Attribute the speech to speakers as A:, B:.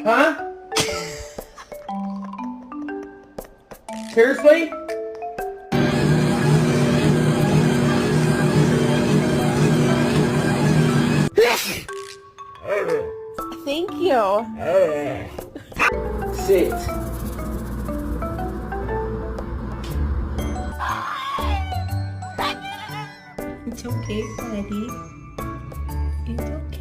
A: Huh? Seriously?
B: Thank you.
A: Sit.
B: It's okay, buddy. It's okay.